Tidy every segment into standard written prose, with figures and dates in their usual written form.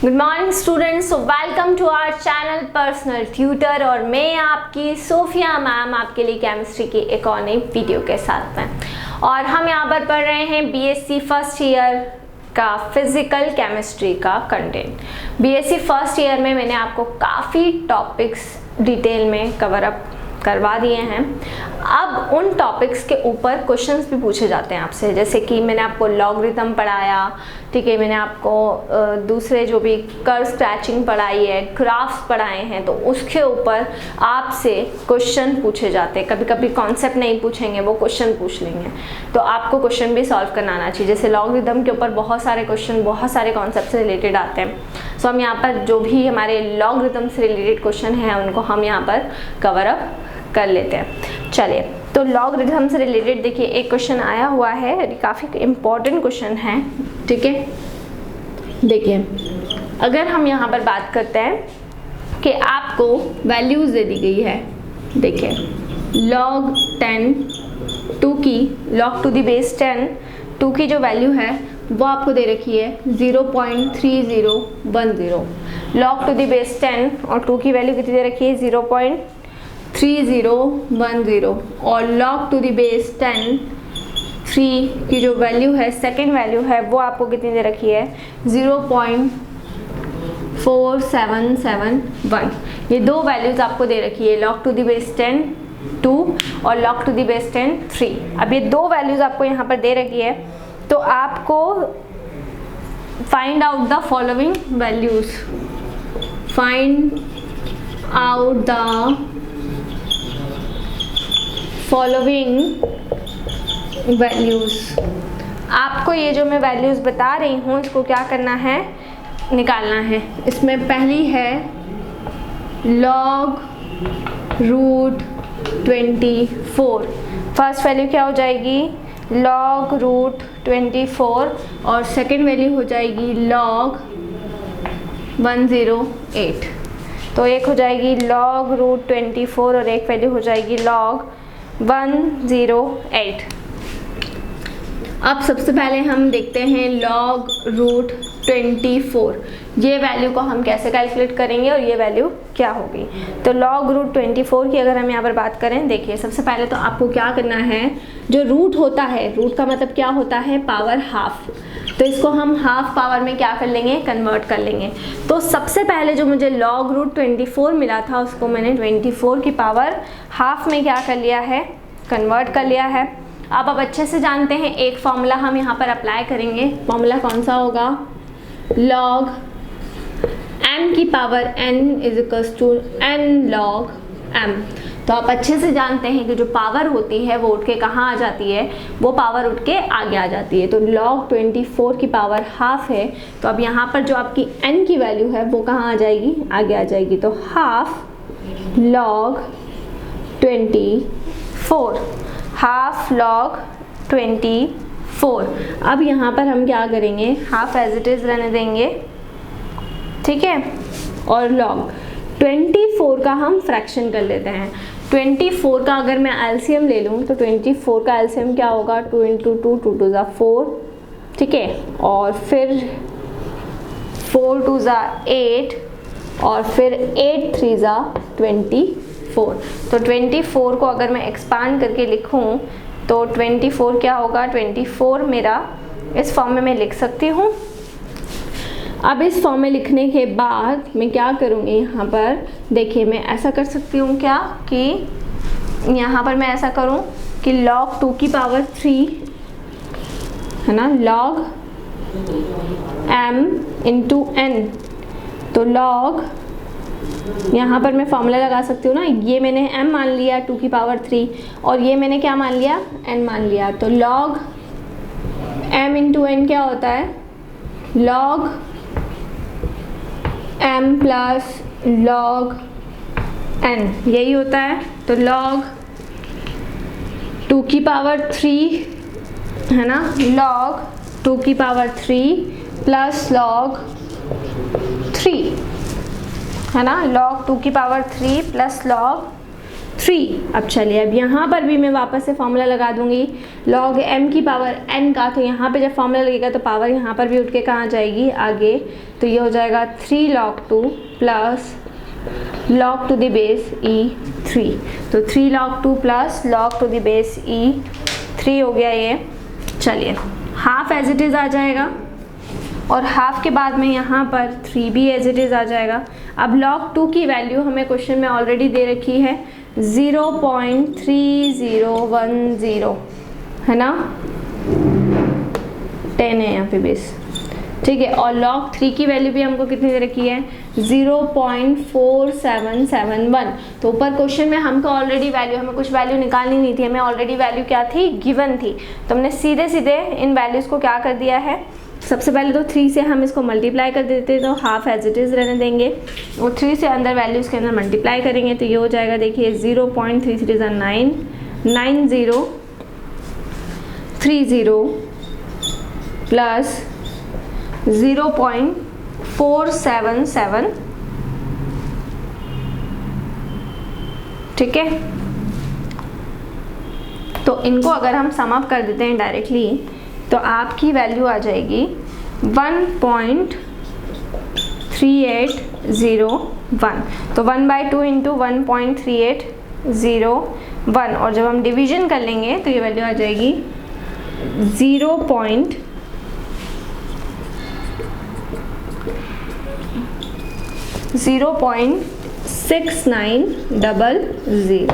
Good morning students, welcome to our channel personal tutor. और मैं आपकी सोफिया मैम आपके लिए केमिस्ट्री की एक और नई वीडियो के साथ में। और हम यहाँ पर पढ़ रहे हैं बीएससी फर्स्ट ईयर का फिजिकल केमिस्ट्री का कंटेंट। बीएससी फर्स्ट ईयर में मैंने आपको काफ़ी टॉपिक्स डिटेल में कवर अप करवा दिए हैं। अब उन टॉपिक्स के ऊपर क्वेश्चंस भी पूछे जाते हैं आपसे, जैसे कि मैंने आपको लॉगरिथम पढ़ाया, ठीक है, मैंने आपको दूसरे जो भी कर्व स्क्रैचिंग पढ़ाई है, ग्राफ्स पढ़ाए हैं, तो उसके ऊपर आपसे क्वेश्चन पूछे जाते हैं। कभी कभी कॉन्सेप्ट नहीं पूछेंगे, वो क्वेश्चन पूछ लेंगे, तो आपको क्वेश्चन भी सॉल्व करना आना चाहिए। जैसे लॉगरिथम के ऊपर बहुत सारे क्वेश्चन बहुत सारे कॉन्सेप्ट से रिलेटेड आते हैं। सो हम यहाँ पर जो भी हमारे लॉगरिथम से रिलेटेड क्वेश्चन हैं उनको हम यहाँ पर कवर अप कर लेते हैं। चलिए, तो लॉगरिथम से रिलेटेड देखिए एक क्वेश्चन आया हुआ है, काफ़ी इम्पोर्टेंट क्वेश्चन है, ठीक है। देखिए, अगर हम यहाँ पर बात करते हैं कि आपको वैल्यूज दे दी गई है, देखिए log 10 2 की log टू द बेस 10 2 की जो वैल्यू है वो आपको दे रखी है 0.3010। log टू द बेस 10 और 2 की वैल्यू कितनी दे रखी है 0.3010। और log टू द बेस 10 3 की जो वैल्यू है सेकेंड वैल्यू है वो आपको कितनी दे रखी है 0.4771। ये दो वैल्यूज आपको दे रखी है, log टू द बेस 10 2 और log टू द बेस 10 3। अब ये दो वैल्यूज आपको यहाँ पर दे रखी है, तो आपको find out the following values, find out the following values. आपको ये जो मैं वैल्यूज बता रही हूँ इसको क्या करना है, निकालना है। इसमें पहली है log रूट 24। फर्स्ट वैल्यू क्या हो जाएगी log रूट 24 और सेकेंड वैल्यू हो जाएगी log 108। तो एक हो जाएगी log रूट 24 और एक वैल्यू हो जाएगी log 108। अब सबसे पहले हम देखते हैं log रूट 24, ये वैल्यू को हम कैसे कैलकुलेट करेंगे और ये वैल्यू क्या होगी। तो log रूट 24 की अगर हम यहाँ पर बात करें, देखिए सबसे पहले तो आपको क्या करना है, जो रूट होता है, रूट का मतलब क्या होता है पावर हाफ, तो इसको हम हाफ पावर में क्या कर लेंगे, कन्वर्ट कर लेंगे। तो सबसे पहले जो मुझे log रूट 24 मिला था उसको मैंने 24 की पावर हाफ में क्या कर लिया है, कन्वर्ट कर लिया है। अब अच्छे से जानते हैं, एक फॉर्मूला हम यहाँ पर अप्लाई करेंगे। फॉर्मूला कौन सा होगा, log m की power n is equals to n log m। तो आप अच्छे से जानते हैं कि जो पावर होती है वो उठ के कहाँ आ जाती है, वो पावर उठ के आगे आ जाती है। तो log 24 की पावर हाफ है, तो अब यहाँ पर जो आपकी n की वैल्यू है वो कहाँ आ जाएगी, आगे आ जाएगी। तो हाफ log 24, हाफ log 24। अब यहाँ पर हम क्या करेंगे, हाफ एज इट इज रहने देंगे, ठीक है, और log 24 का हम फ्रैक्शन कर लेते हैं। 24 का अगर मैं एलसीएम ले लूँ तो 24 का एलसीएम क्या होगा, 2 × 2 2 2 4, ठीक है, और फिर 4 2 8 और फिर 8 3 24। तो 24 को अगर मैं एक्सपांड करके लिखूं तो 24 क्या होगा, 24 मेरा इस फॉर्म में मैं लिख सकती हूँ। अब इस फॉर्म में लिखने के बाद मैं क्या करूँगी, यहाँ पर देखिए मैं ऐसा कर सकती हूँ क्या कि यहाँ पर मैं ऐसा करूँ कि log 2 की पावर 3 है ना, log m इंटू n, तो log यहाँ पर मैं फॉर्मूला लगा सकती हूँ ना, ये मैंने m मान लिया 2 की पावर 3 और ये मैंने क्या मान लिया, n मान लिया। तो log m इंटू n क्या होता है, log m plus log n, यही होता है। तो log 2 की पावर 3 है ना, log 2 की पावर 3 प्लस log 3 है ना, log 2 की पावर 3 प्लस log 3। अब चलिए, अब यहाँ पर भी मैं वापस से फॉर्मूला लगा दूंगी log m की पावर n का। तो यहाँ पे जब फॉर्मूला लगेगा तो पावर यहाँ पर भी उठ के कहाँ जाएगी, आगे। तो ये हो जाएगा 3 log 2 plus log to the base e3। तो 3 log 2 plus log to the base e3 हो गया ये। चलिए, हाफ एज इट इज़ आ जाएगा और हाफ के बाद में यहाँ पर 3 भी एज इट इज़ आ जाएगा। अब log 2 की वैल्यू हमें क्वेश्चन में ऑलरेडी दे रखी है 0.3010, है ना, 10 है यहाँ पे बेस, ठीक है। और log 3 की वैल्यू भी हमको कितनी दे रखी है, 0.4771। तो ऊपर क्वेश्चन में हमको ऑलरेडी वैल्यू, हमें कुछ वैल्यू निकालनी नहीं थी, हमें ऑलरेडी वैल्यू क्या थी, गिवन थी। तो हमने सीधे सीधे इन वैल्यूज़ को क्या कर दिया है, सबसे पहले तो 3 से हम इसको मल्टीप्लाई कर देते, तो हाफ एज इट इज़ रहने देंगे और 3 से अंदर वैल्यूज़ के अंदर मल्टीप्लाई करेंगे। तो ये हो जाएगा, देखिए 0.33 9030 प्लस 0.477, ठीक है। तो इनको अगर हम सम अप कर देते हैं डायरेक्टली तो आपकी वैल्यू आ जाएगी 1.3801। तो 1/2 इंटू 1.3801, और जब हम डिवीजन कर लेंगे तो ये वैल्यू आ जाएगी 0.6900।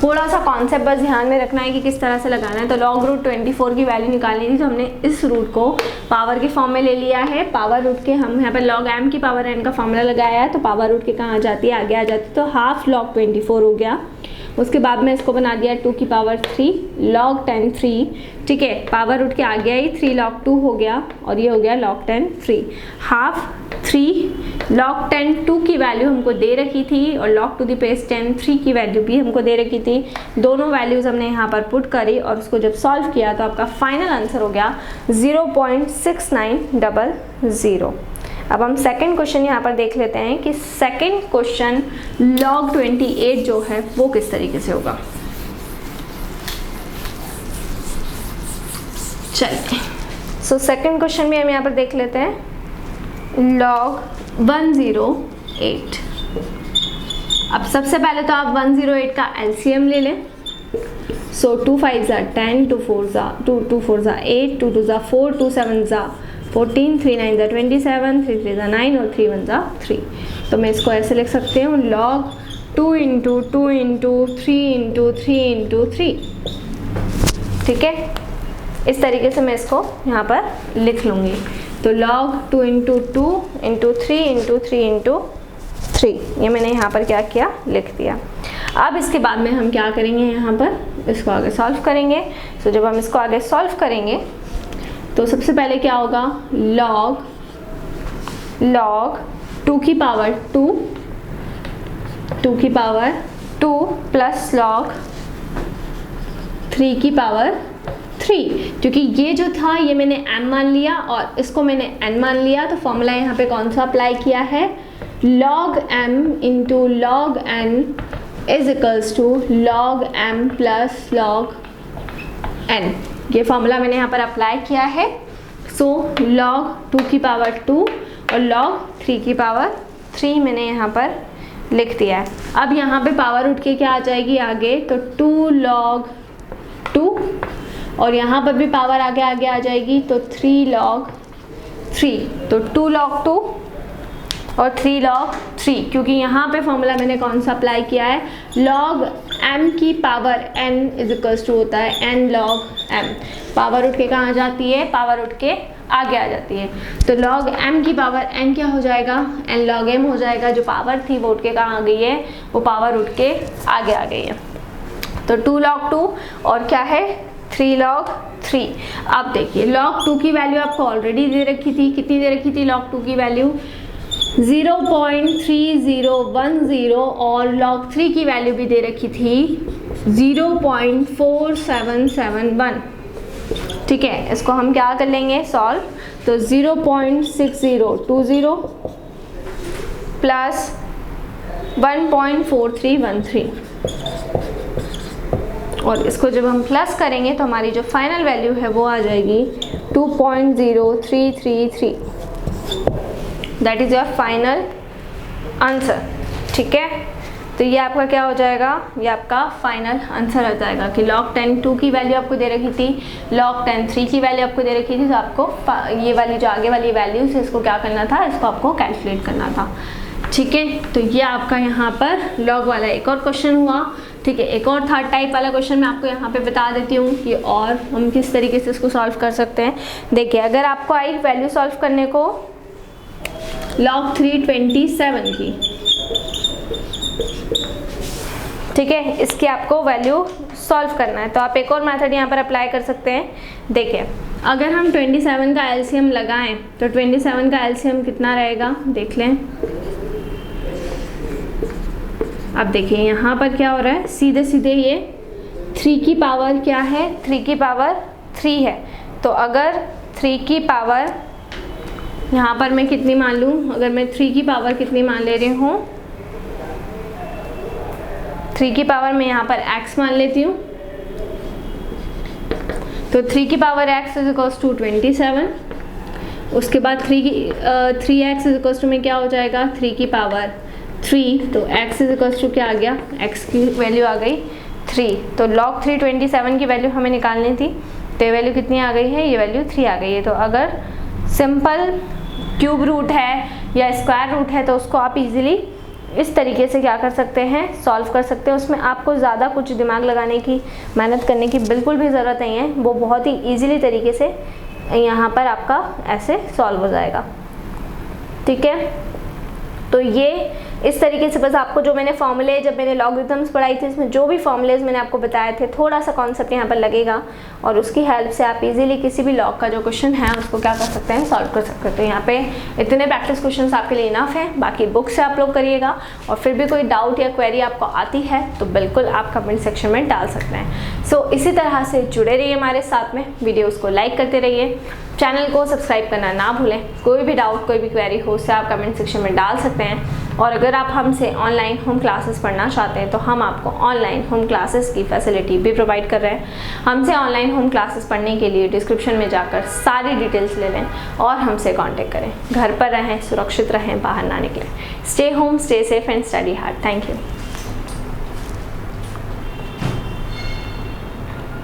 थोड़ा सा कॉन्सेप्ट बस ध्यान में रखना है कि किस तरह से लगाना है। तो लॉग रूट 24 की वैल्यू निकालनी थी, तो हमने इस रूट को पावर के फॉर्म में ले लिया है। पावर रूट के हम यहाँ पर लॉग m की पावर n का फॉर्मूला लगाया है, तो पावर रूट के कहाँ आ जाती है, आगे आ जाती है। तो हाफ लॉग 24 हो गया। उसके बाद में इसको बना दिया 2 की पावर 3 log 10 3, ठीक है। पावर रूट के आ गया ही 3 log 2 हो गया और ये हो गया log 10 3। हाफ 3 log 10 2 की वैल्यू हमको दे रखी थी और log टू द बेस 10 3 की वैल्यू भी हमको दे रखी थी। दोनों वैल्यूज़ हमने यहाँ पर पुट करी और उसको जब सॉल्व किया तो आपका फाइनल आंसर हो गया 0.6900। अब हम सेकंड क्वेश्चन यहाँ पर देख लेते हैं कि सेकंड क्वेश्चन log 28 जो है वो किस तरीके से होगा। चलिए, सो सेकंड क्वेश्चन भी हम यहाँ पर देख लेते हैं log 108। अब सबसे पहले तो आप 108 का एलसीएम ले लें। सो 2 5 ज़ा 10, 2 4 ज़ा 8, 2 2 ज़ा 4, 2 7 ज़ा 14, 3 9 ज़ा 27, 3 3 ज़ा 9 और 3 1 ज़ा 3। तो मैं इसको ऐसे लिख सकती हूँ log 2 into 2 into 3 into 3 into 3, ठीक है। इस तरीके से मैं इसको यहाँ पर लिख लूँगी। तो log 2 into 2 into 3 into 3 into 3, ये मैंने यहाँ पर क्या किया, लिख दिया। अब इसके बाद में हम क्या करेंगे, यहाँ पर इसको आगे सॉल्व करेंगे। तो जब हम इसको आगे सॉल्व करेंगे तो सबसे पहले क्या होगा, log 2 की पावर 2 की पावर 2 प्लस log 3 की पावर 3, क्योंकि ये जो था ये मैंने m मान लिया और इसको मैंने n मान लिया। तो फॉर्मूला यहाँ पे कौन सा अप्लाई किया है, log m into log n is equals to log m plus log n। ये फॉर्मूला मैंने यहाँ पर अप्लाई किया है। सो log 2 की पावर 2 और log 3 की पावर 3 मैंने यहाँ पर लिख दिया है। अब यहाँ पे पावर उठ के क्या आ जाएगी आगे, तो 2 log 2 और यहाँ पर भी पावर आगे आगे आ जाएगी, तो 3 log 3। तो 2 log 2 और 3 log 3, क्योंकि यहाँ पे फॉर्मूला मैंने कौन सा अप्लाई किया है, log m की power n is equals to होता है n log m। पावर उठ के कहाँ आ जाती है, पावर उठ के आगे आ जाती है। तो log m की पावर n क्या हो जाएगा, n log m हो जाएगा। जो पावर थी वो उठ के कहाँ आ गई है, वो पावर उठ के आगे आ गई है। तो 2 log 2 और क्या है 3 log 3। अब देखिए log 2 की वैल्यू आपको ऑलरेडी दे रखी थी, कितनी दे रखी थी log 2 की वैल्यू 0.3010 और log 3 की वैल्यू भी दे रखी थी 0.4771, ठीक है। इसको हम क्या कर लेंगे सॉल्व, तो 0.6020 प्लस 1.4313, और इसको जब हम प्लस करेंगे तो हमारी जो फाइनल वैल्यू है वो आ जाएगी 2.0333। That is your final answer. ठीक है, तो ये आपका क्या हो जाएगा, ये आपका फाइनल आंसर हो जाएगा कि log 10 2 की वैल्यू आपको दे रखी थी, log 10 3 की वैल्यू आपको दे रखी थी, तो आपको ये वाली जो आगे वाली वैल्यूज है इसको क्या करना था, इसको आपको कैलकुलेट करना था। ठीक है, तो ये आपका यहाँ पर लॉग वाला एक और क्वेश्चन हुआ। ठीक है, एक और थर्ड टाइप वाला क्वेश्चन मैं आपको यहाँ पे बता देती हूँ कि और हम किस तरीके से इसको सॉल्व कर सकते हैं। देखिए, अगर आपको आई वैल्यू सॉल्व करने को log 327 की, ठीक है, इसकी आपको वैल्यू सॉल्व करना है, तो आप एक और मेथड यहाँ पर अप्लाई कर सकते हैं। देखिए, अगर हम 27 का एलसीएम लगाएं तो 27 का एलसीएम कितना रहेगा, देख लें। अब देखिए यहाँ पर क्या हो रहा है, सीधे सीधे ये 3 की पावर क्या है, 3 की पावर 3 है। तो अगर 3 की पावर यहाँ पर मैं कितनी मान लूँ, अगर मैं 3 की पावर कितनी मान ले रही हूँ, 3 की पावर मैं यहाँ पर x मान लेती हूँ, तो 3 की power x is equals to 27। उसके बाद 3x इज इक्वल्स टू में क्या हो जाएगा, 3 की पावर 3, तो x इज इक्वल्स टू क्या आ गया, x की वैल्यू आ गई 3। तो log 327 की वैल्यू हमें निकालनी थी, तो ये वैल्यू कितनी आ गई है, ये वैल्यू 3 आ गई है। तो अगर सिंपल क्यूब रूट है या स्क्वायर रूट है तो उसको आप इजीली इस तरीके से क्या कर सकते हैं, सॉल्व कर सकते हैं। उसमें आपको ज़्यादा कुछ दिमाग लगाने की, मेहनत करने की बिल्कुल भी ज़रूरत नहीं है, वो बहुत ही ईजीली तरीके से यहाँ पर आपका ऐसे सॉल्व हो जाएगा। ठीक है, तो ये इस तरीके से बस आपको जो मैंने फॉर्मूले, जब मैंने लॉगरिथम्स पढ़ाई थी इसमें जो भी फॉर्मूलेज मैंने आपको बताए थे, थोड़ा सा कॉन्सेप्ट यहाँ पर लगेगा और उसकी हेल्प से आप इजीली किसी भी लॉग का जो क्वेश्चन है उसको क्या कर सकते हैं, सॉल्व कर सकते हैं। तो यहाँ पे इतने प्रैक्टिस क्वेश्चंस आपके लिए इनफ हैं, बाकी बुक से आप लोग करिएगा और फिर भी कोई डाउट या क्वेरी आपको आती है तो बिल्कुल आप कमेंट सेक्शन में डाल सकते हैं। सो इसी तरह से जुड़े रहिए हमारे साथ में, वीडियोज़ को लाइक करते रहिए, चैनल को सब्सक्राइब करना ना भूलें। कोई भी डाउट, कोई भी क्वेरी हो उसे आप कमेंट सेक्शन में डाल सकते हैं। और अगर आप हमसे ऑनलाइन होम क्लासेस पढ़ना चाहते हैं तो हम आपको ऑनलाइन होम क्लासेस की फैसिलिटी भी प्रोवाइड कर रहे हैं। हमसे ऑनलाइन होम क्लासेस पढ़ने के लिए डिस्क्रिप्शन में जाकर सारी डिटेल्स ले लें और हमसे कांटेक्ट करें। घर पर रहें, सुरक्षित रहें, बाहर ना निकलें। Stay home, stay safe and study hard. Thank you.